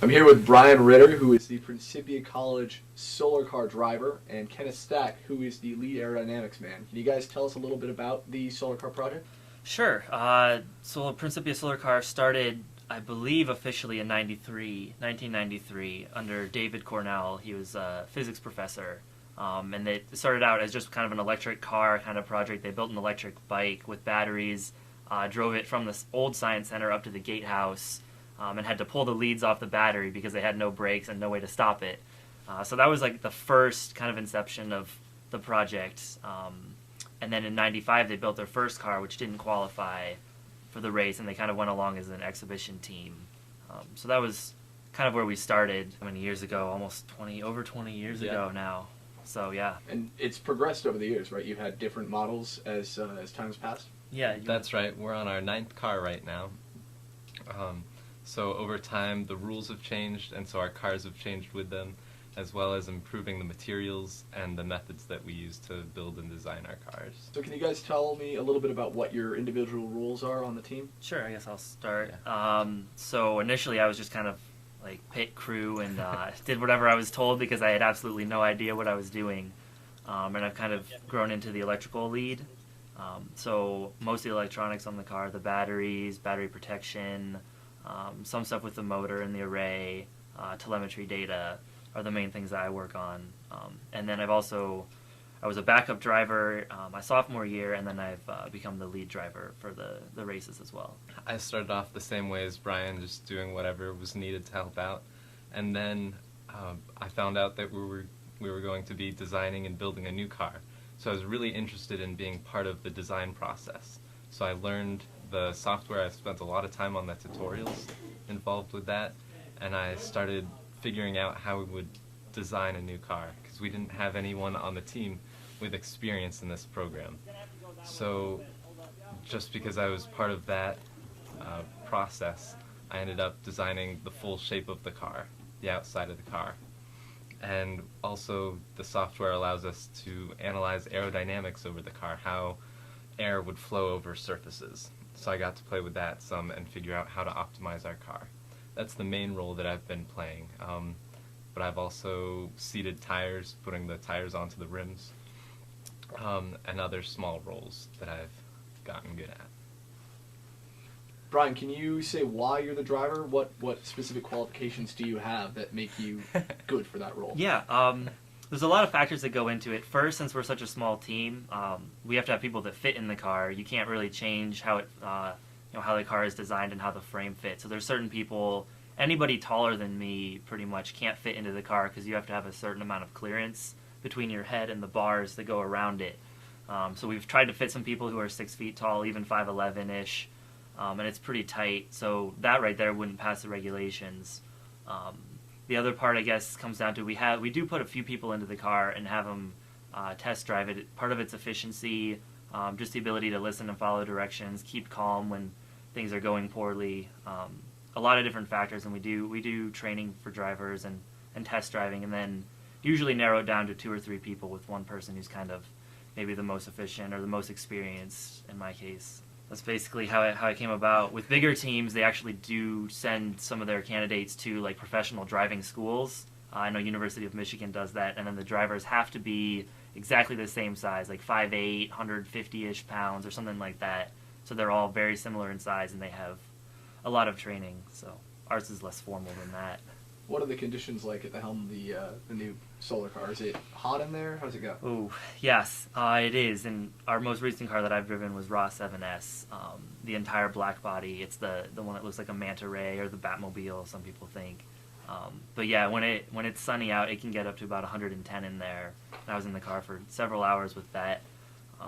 I'm here with Brian Ritter, who is the Principia College solar car driver, and Kenneth Stack, who is the lead aerodynamics man. Can you guys tell us a little bit about the solar car project? Sure. So Principia Solar Car started, I believe, officially in 1993, under David Cornell. He was a physics professor. And they started out as just kind of an electric car kind of project. They built an electric bike with batteries, drove it from this old science center up to the gatehouse, and had to pull the leads off the battery because they had no brakes and no way to stop it. So that was like the first kind of inception of the project. And then in 95 they built their first car, which didn't qualify for the race, and they kind of went along as an exhibition team. So that was kind of where we started how many years ago, over 20 years ago now. So yeah. And it's progressed over the years, right? You've had different models as time's passed? Yeah. That's right. We're on our 9th car right now. So over time, the rules have changed, and so our cars have changed with them, as well as improving the materials and the methods that we use to build and design our cars. So can you guys tell me a little bit about what your individual roles are on the team? Sure, I guess I'll start. Yeah. So initially I was just kind of like pit crew and did whatever I was told because I had absolutely no idea what I was doing. And I've kind of grown into the electrical lead. So most of the electronics on the car, the batteries, battery protection, some stuff with the motor and the array, telemetry data are the main things that I work on. And then I was a backup driver my sophomore year, and then I've become the lead driver for the races as well. I started off the same way as Brian, just doing whatever was needed to help out. And then I found out that we were going to be designing and building a new car. So I was really interested in being part of the design process. So I learned the software. I spent a lot of time on the tutorials involved with that, and I started figuring out how we would design a new car, because we didn't have anyone on the team with experience in this program. So just because I was part of that process, I ended up designing the full shape of the car, the outside of the car. And also the software allows us to analyze aerodynamics over the car, how air would flow over surfaces. So I got to play with that some and figure out how to optimize our car. That's the main role that I've been playing. But I've also seated tires, putting the tires onto the rims, and other small roles that I've gotten good at. Brian, can you say why you're the driver? What specific qualifications do you have that make you good for that role? Yeah, there's a lot of factors that go into it. First, since we're such a small team, we have to have people that fit in the car. You can't really change how how the car is designed and how the frame fits. So there's certain people, anybody taller than me pretty much can't fit into the car because you have to have a certain amount of clearance between your head and the bars that go around it. So we've tried to fit some people who are 6 feet tall, even 5'11"-ish, and it's pretty tight. So that right there wouldn't pass the regulations. The other part, I guess, comes down to we do put a few people into the car and have them test drive it. Part of it's efficiency, just the ability to listen and follow directions, keep calm when things are going poorly. A lot of different factors, and we do training for drivers and test driving, and then usually narrow it down to 2 or 3 people with one person who's kind of maybe the most efficient or the most experienced in my case. That's basically how it came about. With bigger teams, they actually do send some of their candidates to like professional driving schools. I know University of Michigan does that, and then the drivers have to be exactly the same size, like 5'8", 150-ish pounds or something like that. So they're all very similar in size, and they have a lot of training. So ours is less formal than that. What are the conditions like at the helm of the new solar car? Is it hot in there? How does it go? Oh, yes, it is. And our most recent car that I've driven was Raw 7S. The entire black body. It's the one that looks like a manta ray or the Batmobile, some people think. But yeah, when it's sunny out, it can get up to about 110 in there. And I was in the car for several hours with that.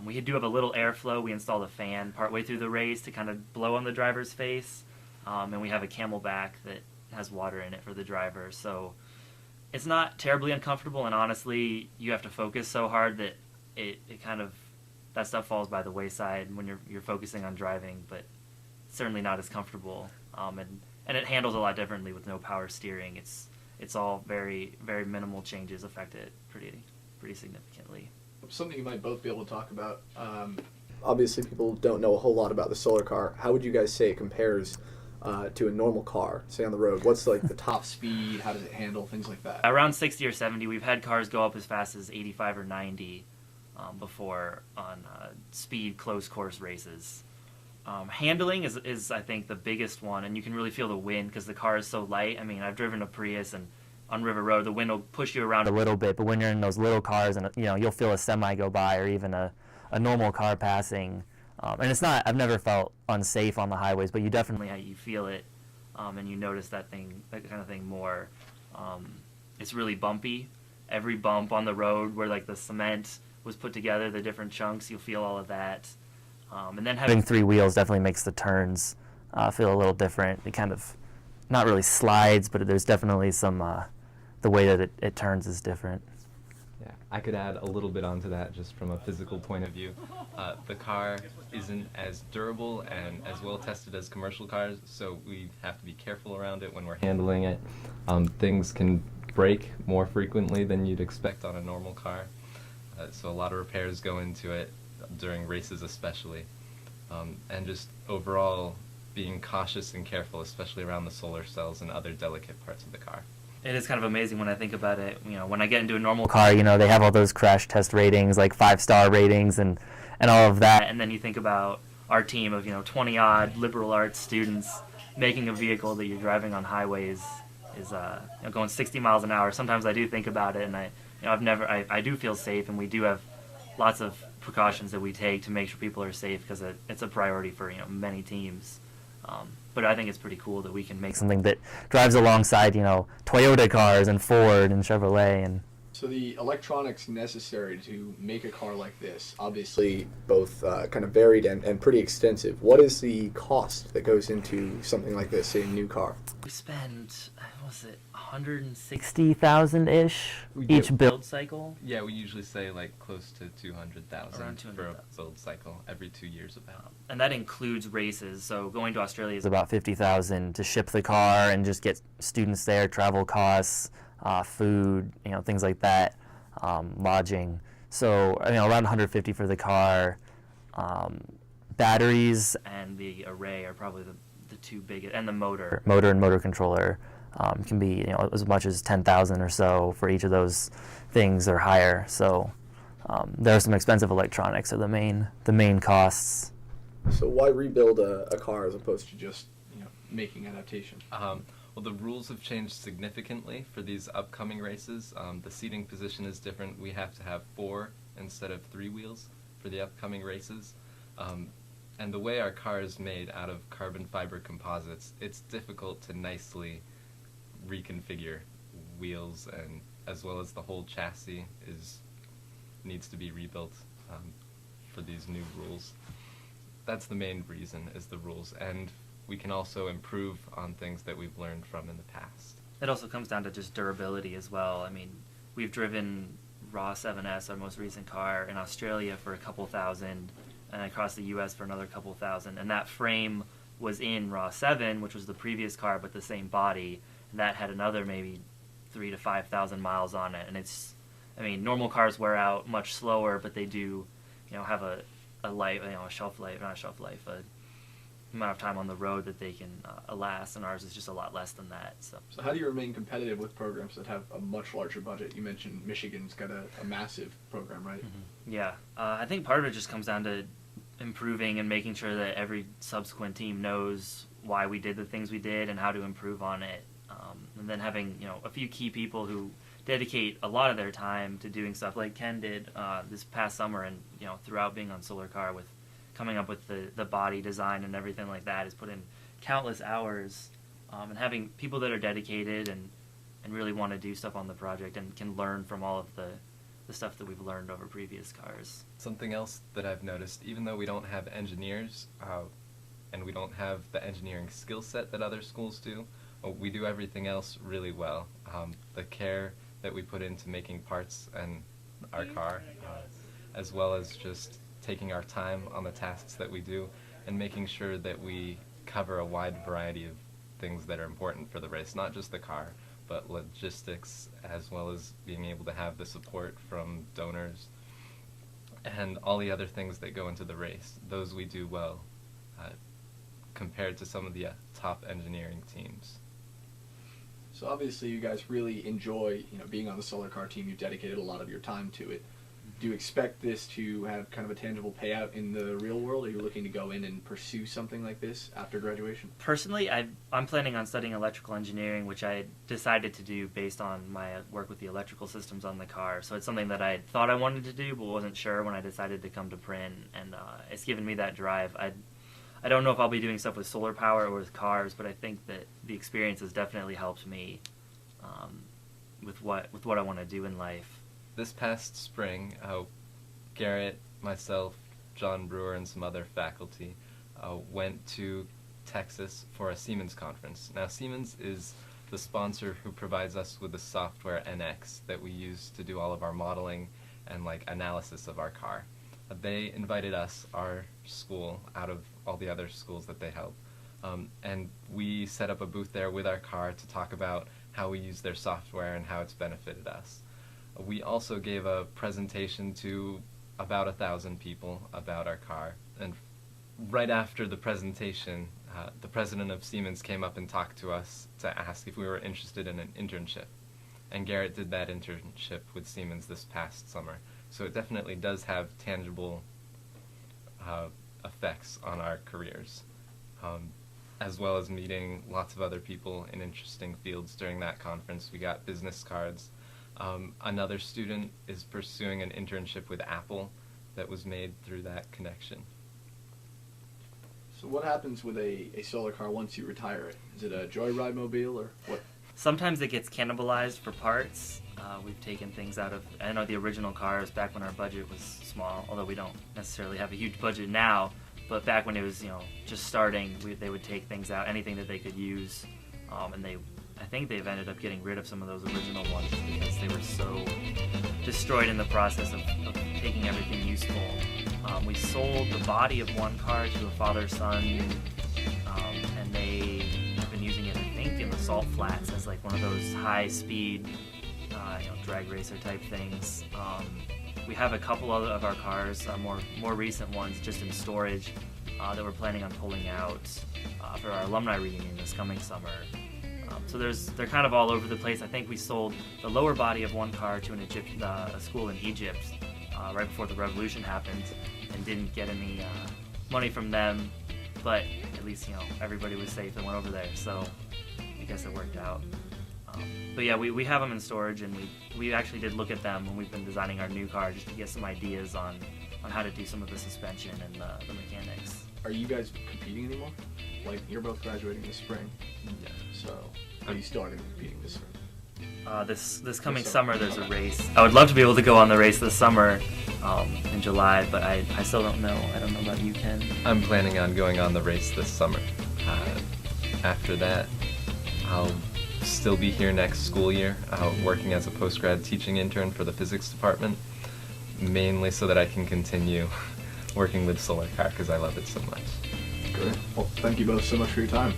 We do have a little airflow. We installed a fan partway through the race to kind of blow on the driver's face. And we have a Camelback that has water in it for the driver. So it's not terribly uncomfortable, and honestly, you have to focus so hard that it kind of, that stuff falls by the wayside when you're focusing on driving, but certainly not as comfortable. And it handles a lot differently with no power steering. It's all very, very minimal changes affect it pretty significantly. Something you might both be able to talk about. Obviously, people don't know a whole lot about the solar car. How would you guys say it compares to a normal car, say on the road? What's like the top speed? How does it handle things like that? Around 60 or 70. We've had cars go up as fast as 85 or 90 before on speed close course races. Handling is I think the biggest one, and you can really feel the wind because the car is so light. I mean, I've driven a Prius, and on River Road the wind will push you around a little bit, but when you're in those little cars and you'll feel a semi go by or even a normal car passing, and it's not, I've never felt unsafe on the highways, but you definitely you feel it, and you notice that kind of thing more. It's really bumpy. Every bump on the road where like the cement was put together, the different chunks, you'll feel all of that. And then having three wheels definitely makes the turns feel a little different. It kind of, not really slides, but there's definitely some, the way that it turns is different. Yeah, I could add a little bit onto that just from a physical point of view. The car isn't as durable and as well tested as commercial cars, so we have to be careful around it when we're handling it. Things can break more frequently than you'd expect on a normal car, so a lot of repairs go into it during races especially, and just overall being cautious and careful, especially around the solar cells and other delicate parts of the car. It is kind of amazing when I think about it. When I get into a normal car, they have all those crash test ratings, like 5-star ratings and all of that. And then you think about our team of 20-odd liberal arts students making a vehicle that you're driving on highways is going 60 miles an hour. Sometimes I do think about it, and I do feel safe, and we do have lots of precautions that we take to make sure people are safe because it's a priority for many teams. But I think it's pretty cool that we can make something that drives alongside Toyota cars and Ford and Chevrolet. And so the electronics necessary to make a car like this, obviously both kind of varied and pretty extensive. What is the cost that goes into something like this, say a new car? We spend, $160,000-ish each build cycle. Yeah, we usually say like close to 200,000 Around for a build cycle every 2 years about. And that includes races. So going to Australia is about $50,000 to ship the car and just get students there, travel costs, food, things like that, lodging. So around $150,000 for the car. Batteries and the array are probably the two biggest, and the motor and motor controller can be as much as $10,000 or so for each of those things or higher. So there are some expensive electronics are the main costs. So why rebuild a car as opposed to just making adaptation? Well, the rules have changed significantly for these upcoming races. The seating position is different. We have to have 4 instead of 3 wheels for the upcoming races. And the way our car is made out of carbon fiber composites, it's difficult to nicely reconfigure wheels, and as well as the whole chassis needs to be rebuilt for these new rules. That's the main reason, is the rules, and we can also improve on things that we've learned from in the past. It also comes down to just durability as well. I mean, we've driven Raw 7S, our most recent car, in Australia for a couple thousand, and across the U.S. for another couple thousand, and that frame was in Raw 7, which was the previous car, but the same body, and that had another maybe 3,000 to 5,000 miles on it. And normal cars wear out much slower, but they do, have a life, a shelf life, not a shelf life, a amount of time on the road that they can last, and ours is just a lot less than that. So how do you remain competitive with programs that have a much larger budget? You mentioned Michigan's got a massive program, right? Mm-hmm. Yeah, I think part of it just comes down to improving and making sure that every subsequent team knows why we did the things we did and how to improve on it. And then having a few key people who dedicate a lot of their time to doing stuff like Ken did this past summer, and throughout being on Solar Car with coming up with the body design and everything like that, has put in countless hours, and having people that are dedicated and really want to do stuff on the project and can learn from all of the stuff that we've learned over previous cars. Something else that I've noticed, even though we don't have engineers and we don't have the engineering skill set that other schools do, we do everything else really well. The care that we put into making parts and our car, as well as just taking our time on the tasks that we do and making sure that we cover a wide variety of things that are important for the race, not just the car, but logistics, as well as being able to have the support from donors and all the other things that go into the race. Those we do well. compared to some of the top engineering teams. So obviously you guys really enjoy, being on the solar car team. You've dedicated a lot of your time to it. Do you expect this to have kind of a tangible payout in the real world? Are you looking to go in and pursue something like this after graduation? Personally, I'm planning on studying electrical engineering, which I decided to do based on my work with the electrical systems on the car. So it's something that I thought I wanted to do, but wasn't sure when I decided to come to Prin, and it's given me that drive. I don't know if I'll be doing stuff with solar power or with cars, but I think that the experience has definitely helped me with what I want to do in life. This past spring, Garrett, myself, John Brewer, and some other faculty went to Texas for a Siemens conference. Now, Siemens is the sponsor who provides us with the software NX that we use to do all of our modeling and analysis of our car. They invited us, our school, out of all the other schools that they help, and we set up a booth there with our car to talk about how we use their software and how it's benefited us. We also gave a presentation to about 1,000 people about our car, and right after the presentation, the president of Siemens came up and talked to us to ask if we were interested in an internship. And Garrett did that internship with Siemens this past summer. So it definitely does have tangible effects on our careers, as well as meeting lots of other people in interesting fields during that conference. We got business cards. Another student is pursuing an internship with Apple that was made through that connection. So what happens with a solar car once you retire it? Is it a joyride mobile or what? Sometimes it gets cannibalized for parts. We've taken things out of, I know the original cars back when our budget was small, although we don't necessarily have a huge budget now, but back when it was, just starting, they would take things out, anything that they could use, and I think they've ended up getting rid of some of those original ones because they were so destroyed in the process of taking everything useful. We sold the body of one car to a father-son, and they have been using it, I think, in the salt flats as one of those high-speed, drag racer type things. We have a couple of our cars, more recent ones, just in storage that we're planning on pulling out for our alumni reunion this coming summer. So they're kind of all over the place. I think we sold the lower body of one car to a school in Egypt right before the revolution happened, and didn't get any money from them. But at least everybody was safe and went over there. So I guess it worked out. But yeah, we have them in storage, and we actually did look at them when we've been designing our new car just to get some ideas on how to do some of the suspension and the mechanics. Are you guys competing anymore? You're both graduating this spring. Yeah. So are you still going to be competing this spring? This coming summer there's a race. I would love to be able to go on the race this summer in July, but I still don't know. I don't know about you, Ken. I'm planning on going on the race this summer. After that, I'll still be here next school year, working as a post-grad teaching intern for the physics department, mainly so that I can continue working with solar car because I love it so much. Great. Well, thank you both so much for your time.